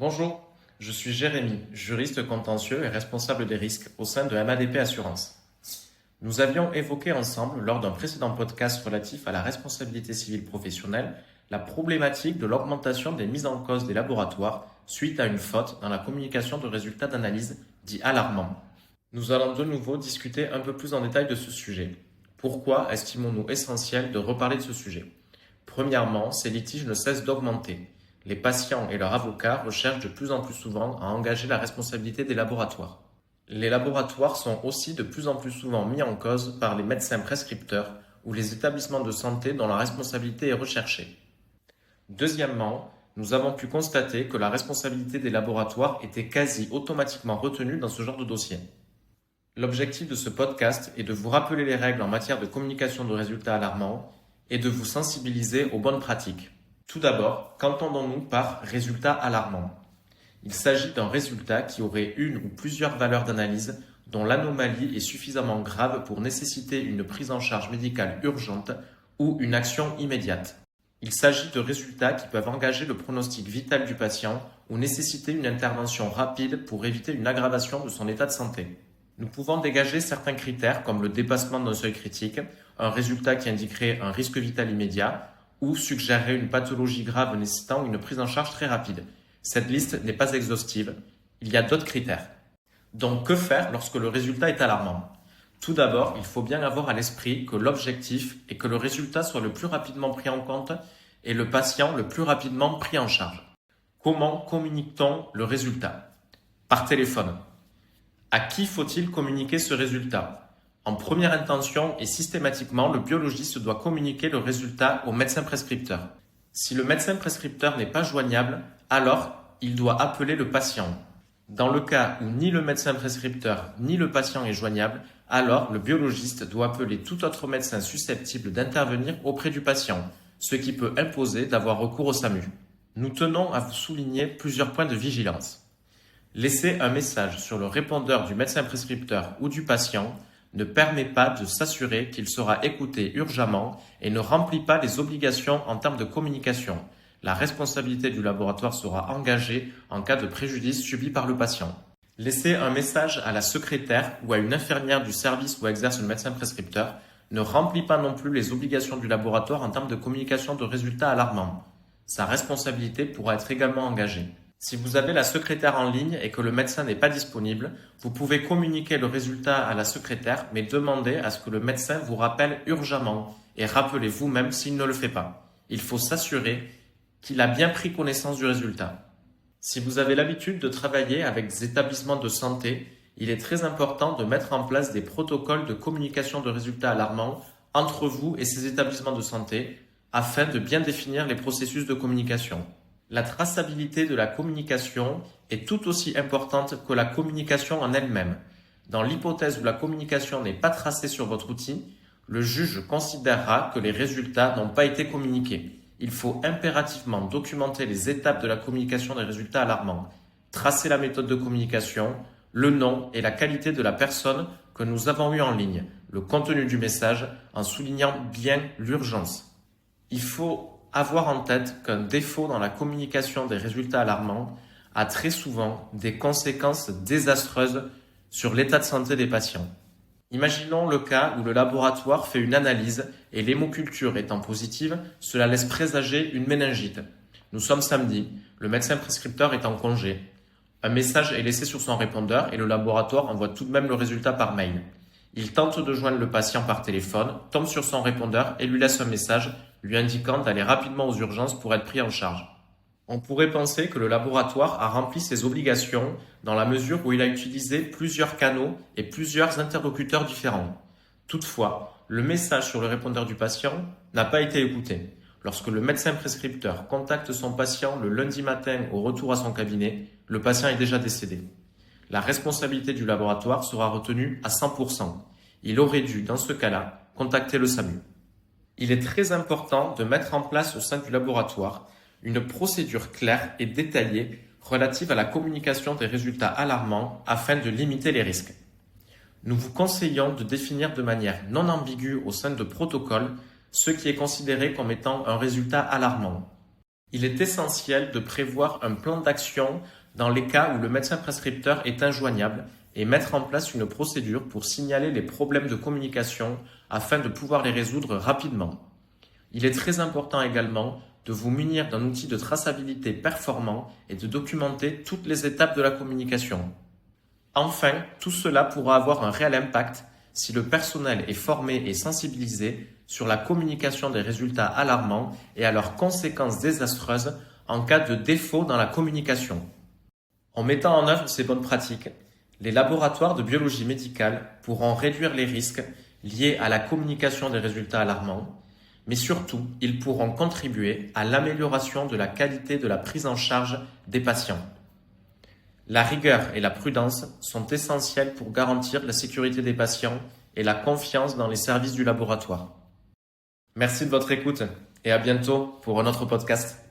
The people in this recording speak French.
Bonjour, je suis Jérémy, juriste contentieux et responsable des risques au sein de MADP Assurance. Nous avions évoqué ensemble, lors d'un précédent podcast relatif à la responsabilité civile professionnelle, la problématique de l'augmentation des mises en cause des laboratoires suite à une faute dans la communication de résultats d'analyse dits alarmants. Nous allons de nouveau discuter un peu plus en détail de ce sujet. Pourquoi estimons-nous essentiel de reparler de ce sujet ? Premièrement, ces litiges ne cessent d'augmenter. Les patients et leurs avocats recherchent de plus en plus souvent à engager la responsabilité des laboratoires. Les laboratoires sont aussi de plus en plus souvent mis en cause par les médecins prescripteurs ou les établissements de santé dont la responsabilité est recherchée. Deuxièmement, nous avons pu constater que la responsabilité des laboratoires était quasi automatiquement retenue dans ce genre de dossier. L'objectif de ce podcast est de vous rappeler les règles en matière de communication de résultats alarmants et de vous sensibiliser aux bonnes pratiques. Tout d'abord, qu'entendons-nous par résultat alarmant ? Il s'agit d'un résultat qui aurait une ou plusieurs valeurs d'analyse dont l'anomalie est suffisamment grave pour nécessiter une prise en charge médicale urgente ou une action immédiate. Il s'agit de résultats qui peuvent engager le pronostic vital du patient ou nécessiter une intervention rapide pour éviter une aggravation de son état de santé. Nous pouvons dégager certains critères comme le dépassement d'un seuil critique, un résultat qui indiquerait un risque vital immédiat, ou suggérer une pathologie grave nécessitant une prise en charge très rapide. Cette liste n'est pas exhaustive, il y a d'autres critères. Donc que faire lorsque le résultat est alarmant ? Tout d'abord, il faut bien avoir à l'esprit que l'objectif est que le résultat soit le plus rapidement pris en compte et le patient le plus rapidement pris en charge. Comment communique-t-on le résultat ? Par téléphone. À qui faut-il communiquer ce résultat ? En première intention et systématiquement, le biologiste doit communiquer le résultat au médecin prescripteur. Si le médecin prescripteur n'est pas joignable, alors il doit appeler le patient. Dans le cas où ni le médecin prescripteur ni le patient est joignable, alors le biologiste doit appeler tout autre médecin susceptible d'intervenir auprès du patient, ce qui peut imposer d'avoir recours au SAMU. Nous tenons à vous souligner plusieurs points de vigilance. Laisser un message sur le répondeur du médecin prescripteur ou du patient ne permet pas de s'assurer qu'il sera écouté urgemment et ne remplit pas les obligations en termes de communication. La responsabilité du laboratoire sera engagée en cas de préjudice subi par le patient. Laisser un message à la secrétaire ou à une infirmière du service où exerce le médecin prescripteur ne remplit pas non plus les obligations du laboratoire en termes de communication de résultats alarmants. Sa responsabilité pourra être également engagée. Si vous avez la secrétaire en ligne et que le médecin n'est pas disponible, vous pouvez communiquer le résultat à la secrétaire, mais demandez à ce que le médecin vous rappelle urgemment et rappelez vous-même s'il ne le fait pas. Il faut s'assurer qu'il a bien pris connaissance du résultat. Si vous avez l'habitude de travailler avec des établissements de santé, il est très important de mettre en place des protocoles de communication de résultats alarmants entre vous et ces établissements de santé afin de bien définir les processus de communication. La traçabilité de la communication est tout aussi importante que la communication en elle-même. Dans l'hypothèse où la communication n'est pas tracée sur votre outil, le juge considérera que les résultats n'ont pas été communiqués. Il faut impérativement documenter les étapes de la communication des résultats alarmants, tracer la méthode de communication, le nom et la qualité de la personne que nous avons eue en ligne, le contenu du message en soulignant bien l'urgence. Il faut avoir en tête qu'un défaut dans la communication des résultats alarmants a très souvent des conséquences désastreuses sur l'état de santé des patients. Imaginons le cas où le laboratoire fait une analyse et l'hémoculture étant positive, cela laisse présager une méningite. Nous sommes samedi, le médecin prescripteur est en congé. Un message est laissé sur son répondeur et le laboratoire envoie tout de même le résultat par mail. Il tente de joindre le patient par téléphone, tombe sur son répondeur et lui laisse un message lui indiquant d'aller rapidement aux urgences pour être pris en charge. On pourrait penser que le laboratoire a rempli ses obligations dans la mesure où il a utilisé plusieurs canaux et plusieurs interlocuteurs différents. Toutefois, le message sur le répondeur du patient n'a pas été écouté. Lorsque le médecin prescripteur contacte son patient le lundi matin au retour à son cabinet, le patient est déjà décédé. La responsabilité du laboratoire sera retenue à 100%. Il aurait dû, dans ce cas-là, contacter le SAMU. Il est très important de mettre en place au sein du laboratoire une procédure claire et détaillée relative à la communication des résultats alarmants afin de limiter les risques. Nous vous conseillons de définir de manière non ambiguë au sein de protocoles ce qui est considéré comme étant un résultat alarmant. Il est essentiel de prévoir un plan d'action dans les cas où le médecin prescripteur est injoignable et mettre en place une procédure pour signaler les problèmes de communication afin de pouvoir les résoudre rapidement. Il est très important également de vous munir d'un outil de traçabilité performant et de documenter toutes les étapes de la communication. Enfin, tout cela pourra avoir un réel impact si le personnel est formé et sensibilisé sur la communication des résultats alarmants et à leurs conséquences désastreuses en cas de défaut dans la communication. En mettant en œuvre ces bonnes pratiques, les laboratoires de biologie médicale pourront réduire les risques liés à la communication des résultats alarmants, mais surtout, ils pourront contribuer à l'amélioration de la qualité de la prise en charge des patients. La rigueur et la prudence sont essentielles pour garantir la sécurité des patients et la confiance dans les services du laboratoire. Merci de votre écoute et à bientôt pour un autre podcast.